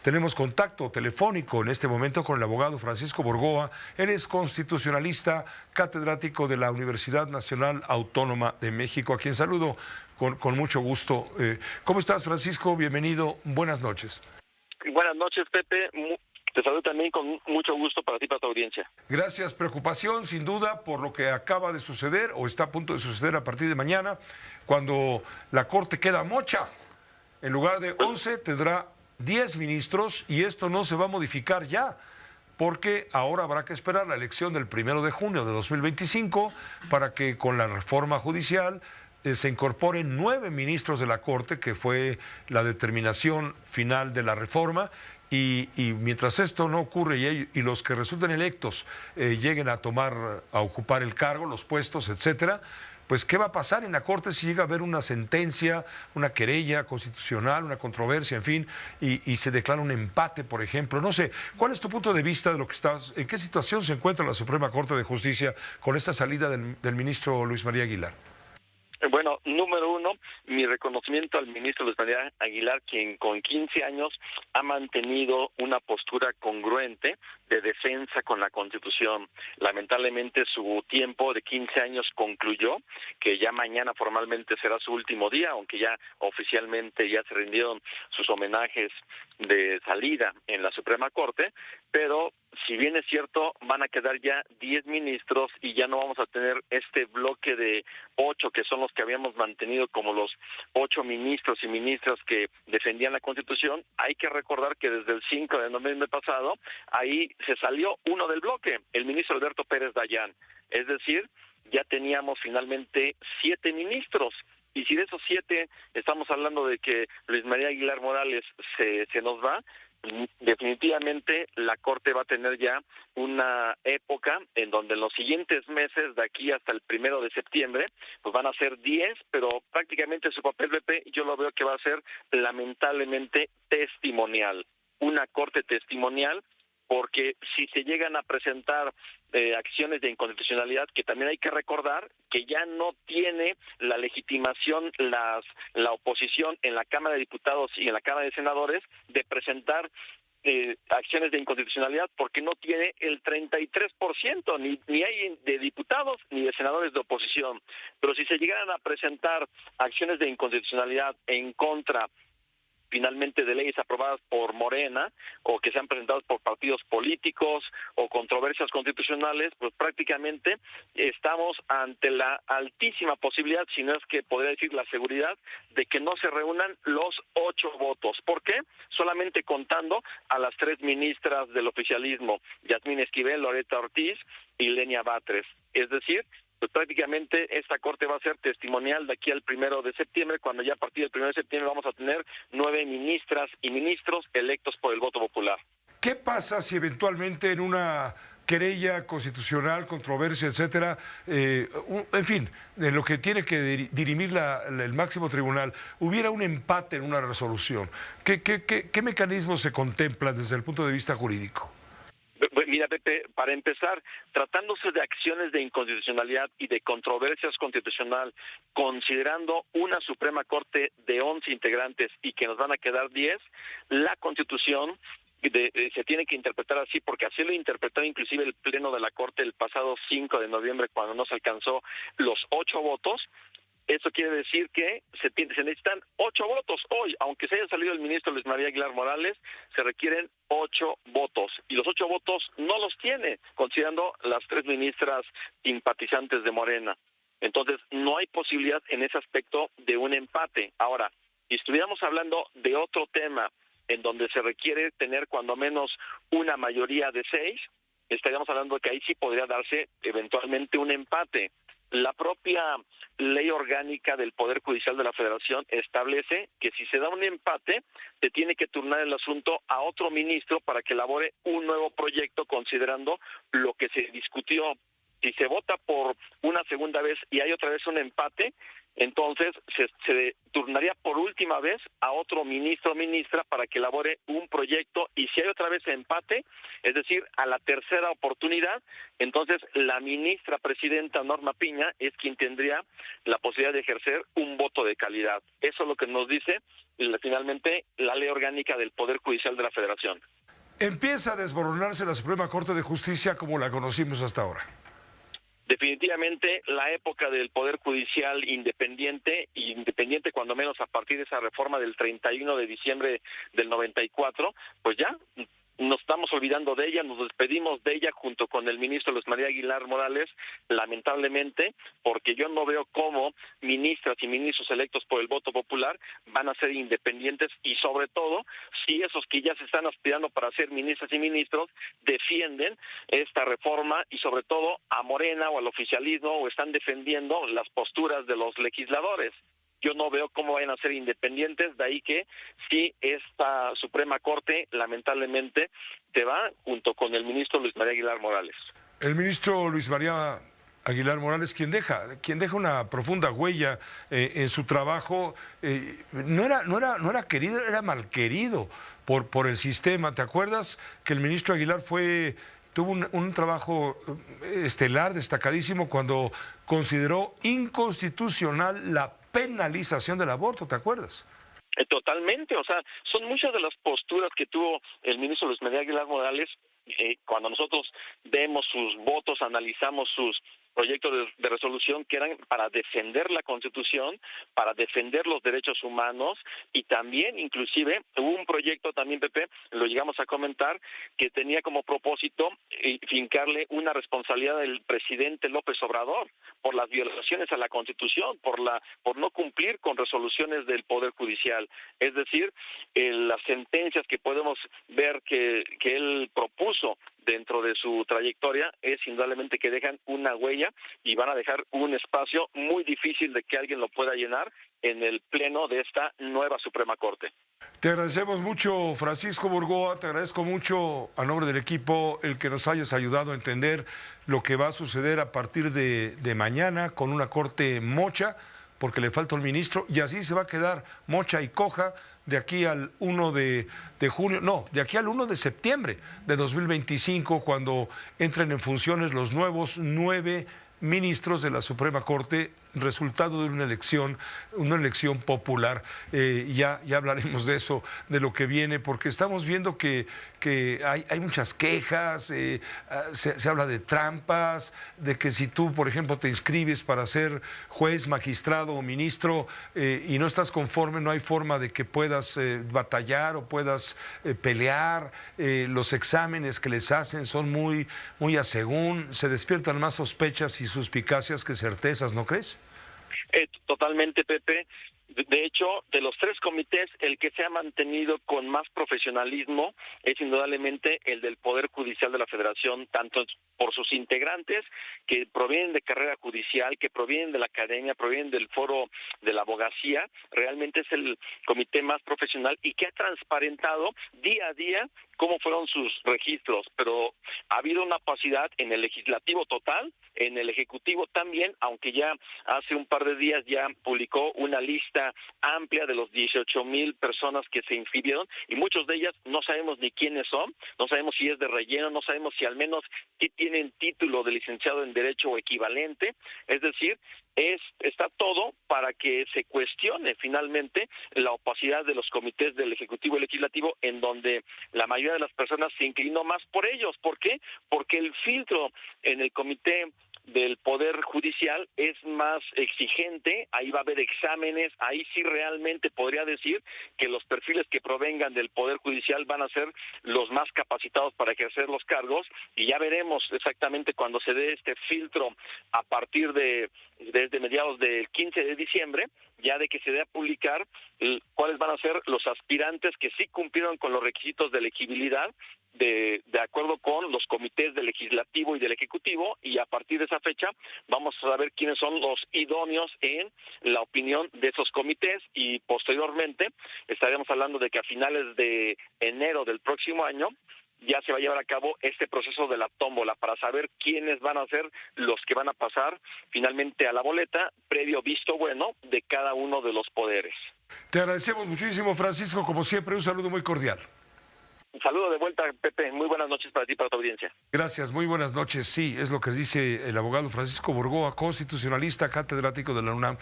Tenemos contacto telefónico en este momento con el abogado Francisco Borgoa. Él es constitucionalista, catedrático de la Universidad Nacional Autónoma de México, a quien saludo con mucho gusto. ¿Cómo estás, Francisco? Bienvenido. Buenas noches. Buenas noches, Pepe. Te saludo también con mucho gusto para ti y para tu audiencia. Gracias. Preocupación, sin duda, por lo que acaba de suceder o está a punto de suceder a partir de mañana, cuando la Corte queda mocha. En lugar de 11, tendrá 10 ministros y esto no se va a modificar ya, porque ahora habrá que esperar la elección del 1 de junio de 2025 para que con la reforma judicial se incorporen 9 ministros de la Corte, que fue la determinación final de la reforma. Y mientras esto no ocurre y los que resulten electos lleguen a ocupar el cargo, los puestos, etcétera, pues ¿qué va a pasar en la Corte si llega a haber una sentencia, una querella constitucional, una controversia, en fin, y se declara un empate, por ejemplo? No sé, ¿cuál es tu punto de vista de lo que estás, en qué situación se encuentra la Suprema Corte de Justicia con esta salida del ministro Luis María Aguilar? Bueno, número uno, mi reconocimiento al ministro Luis María Aguilar, quien con 15 años ha mantenido una postura congruente de defensa con la Constitución. Lamentablemente su tiempo de 15 años concluyó, que ya mañana formalmente será su último día, aunque ya oficialmente ya se rindieron sus homenajes de salida en la Suprema Corte, pero si bien es cierto, van a quedar ya 10 ministros y ya no vamos a tener este bloque de 8 que son los que habíamos mantenido como los 8 ministros y ministras que defendían la Constitución. Hay que recordar que desde el 5 de noviembre pasado, ahí se salió uno del bloque, el ministro Alberto Pérez Dayán. Es decir, ya teníamos finalmente 7 ministros. Y si de esos 7 estamos hablando de que Luis María Aguilar Morales se nos va, definitivamente la Corte va a tener ya una época en donde en los siguientes meses, de aquí hasta el 1 de septiembre, pues van a ser 10, pero prácticamente su papel, BP, yo lo veo que va a ser lamentablemente testimonial, una Corte testimonial, porque si se llegan a presentar acciones de inconstitucionalidad, que también hay que recordar que ya no tiene la legitimación la oposición en la Cámara de Diputados y en la Cámara de Senadores de presentar acciones de inconstitucionalidad, porque no tiene el 33%, ni hay de diputados ni de senadores de oposición. Pero si se llegaran a presentar acciones de inconstitucionalidad en contra finalmente de leyes aprobadas por Morena o que sean presentadas por partidos políticos o controversias constitucionales, pues prácticamente estamos ante la altísima posibilidad, si no es que podría decir la seguridad, de que no se reúnan los 8 votos. ¿Por qué? Solamente contando a las 3 ministras del oficialismo, Yasmín Esquivel, Loretta Ortiz y Lenia Batres. Es decir, pues prácticamente esta Corte va a ser testimonial de aquí al 1 de septiembre, cuando ya a partir del 1 de septiembre vamos a tener 9 ministras y ministros electos por el voto popular. ¿Qué pasa si eventualmente en una querella constitucional, controversia, etcétera, en fin, en lo que tiene que dirimir el máximo tribunal, hubiera un empate en una resolución? ¿Qué mecanismos se contemplan desde el punto de vista jurídico? Mira, Pepe, para empezar, tratándose de acciones de inconstitucionalidad y de controversias constitucional, considerando una Suprema Corte de 11 integrantes y que nos van a quedar 10, la Constitución se tiene que interpretar así, porque así lo interpretó inclusive el Pleno de la Corte el pasado 5 de noviembre, cuando no se alcanzó los 8 votos. Eso quiere decir que se necesitan 8 votos hoy, aunque se haya salido el ministro Luis María Aguilar Morales, se requieren 8 votos, y los 8 votos no los tiene, considerando las 3 ministras simpatizantes de Morena. Entonces, no hay posibilidad en ese aspecto de un empate. Ahora, si estuviéramos hablando de otro tema, en donde se requiere tener cuando menos una mayoría de 6, estaríamos hablando de que ahí sí podría darse eventualmente un empate. La propia ley orgánica del Poder Judicial de la Federación establece que si se da un empate, se tiene que turnar el asunto a otro ministro para que elabore un nuevo proyecto considerando lo que se discutió. Si se vota por una segunda vez y hay otra vez un empate, entonces se turnaría por última vez a otro ministro o ministra para que elabore un proyecto, y si hay otra vez empate, es decir, a la tercera oportunidad, entonces la ministra presidenta Norma Piña es quien tendría la posibilidad de ejercer un voto de calidad. Eso es lo que nos dice finalmente la ley orgánica del Poder Judicial de la Federación. Empieza a desmoronarse la Suprema Corte de Justicia como la conocimos hasta ahora. Definitivamente la época del Poder Judicial independiente cuando menos a partir de esa reforma del 31 de diciembre del 94, pues ya nos estamos olvidando de ella, nos despedimos de ella junto con el ministro Luis María Aguilar Morales, lamentablemente, porque yo no veo cómo ministras y ministros electos por el voto popular van a ser independientes, y sobre todo si esos que ya se están aspirando para ser ministras y ministros defienden esta reforma y sobre todo a Morena o al oficialismo, o están defendiendo las posturas de los legisladores. Yo no veo cómo vayan a ser independientes, de ahí que sí, esta Suprema Corte lamentablemente se va junto con el ministro Luis María Aguilar Morales. El ministro Luis María Aguilar Morales, quien deja una profunda huella en su trabajo, no era querido, era mal querido por el sistema. ¿Te acuerdas que el ministro Aguilar tuvo un trabajo estelar, destacadísimo, cuando consideró inconstitucional la penalización del aborto? ¿Te acuerdas? Totalmente, o sea, son muchas de las posturas que tuvo el ministro Luis María Aguilar Morales. Cuando nosotros vemos sus votos, analizamos sus proyectos de resolución, que eran para defender la Constitución, para defender los derechos humanos, y también inclusive hubo un proyecto también, Pepe, lo llegamos a comentar, que tenía como propósito fincarle una responsabilidad del presidente López Obrador por las violaciones a la Constitución, por no cumplir con resoluciones del Poder Judicial. Es decir, las sentencias que podemos ver que él propuso dentro de su trayectoria es indudablemente que dejan una huella y van a dejar un espacio muy difícil de que alguien lo pueda llenar en el pleno de esta nueva Suprema Corte. Te agradecemos mucho, Francisco Burgoa, te agradezco mucho a nombre del equipo el que nos hayas ayudado a entender lo que va a suceder a partir de mañana con una corte mocha, porque le falta un ministro, y así se va a quedar mocha y coja de aquí al 1 de junio, no, de aquí al 1 de septiembre de 2025, cuando entren en funciones los nuevos 9 ministros de la Suprema Corte, resultado de una elección popular. Ya hablaremos de eso, de lo que viene, porque estamos viendo que hay muchas quejas, se habla de trampas, de que si tú, por ejemplo, te inscribes para ser juez, magistrado o ministro y no estás conforme, no hay forma de que puedas batallar o puedas pelear. Los exámenes que les hacen son muy a según, se despiertan más sospechas y suspicacias que certezas, ¿no crees? Totalmente, Pepe. De hecho, de los 3 comités, el que se ha mantenido con más profesionalismo es indudablemente el del Poder Judicial de la Federación, tanto por sus integrantes que provienen de carrera judicial, que provienen de la academia, provienen del foro de la abogacía. Realmente es el comité más profesional y que ha transparentado día a día cómo fueron sus registros, pero ha habido una opacidad en el legislativo total, en el ejecutivo también, aunque ya hace un par de días ya publicó una lista amplia de los 18,000 personas que se inscribieron, y muchos de ellas no sabemos ni quiénes son, no sabemos si es de relleno, no sabemos si al menos si tienen título de licenciado en Derecho o equivalente. Es decir, está todo para que se cuestione finalmente la opacidad de los comités del Ejecutivo y Legislativo, en donde la mayoría de las personas se inclinó más por ellos. ¿Por qué? Porque el filtro en el comité del Poder Judicial es más exigente, ahí va a haber exámenes, ahí sí realmente podría decir que los perfiles que provengan del Poder Judicial van a ser los más capacitados para ejercer los cargos, y ya veremos exactamente cuando se dé este filtro a partir desde mediados del 15 de diciembre, ya de que se dé a publicar cuáles van a ser los aspirantes que sí cumplieron con los requisitos de elegibilidad de acuerdo con los comités del Legislativo y del Ejecutivo, y a partir de esa fecha vamos a saber quiénes son los idóneos en la opinión de esos comités, y posteriormente estaremos hablando de que a finales de enero del próximo año ya se va a llevar a cabo este proceso de la tómbola para saber quiénes van a ser los que van a pasar finalmente a la boleta, previo visto bueno de cada uno de los poderes. Te agradecemos muchísimo, Francisco, como siempre, un saludo muy cordial. Un saludo de vuelta, Pepe. Muy buenas noches para ti y para tu audiencia. Gracias, muy buenas noches. Sí, es lo que dice el abogado Francisco Burgoa, constitucionalista, catedrático de la UNAM.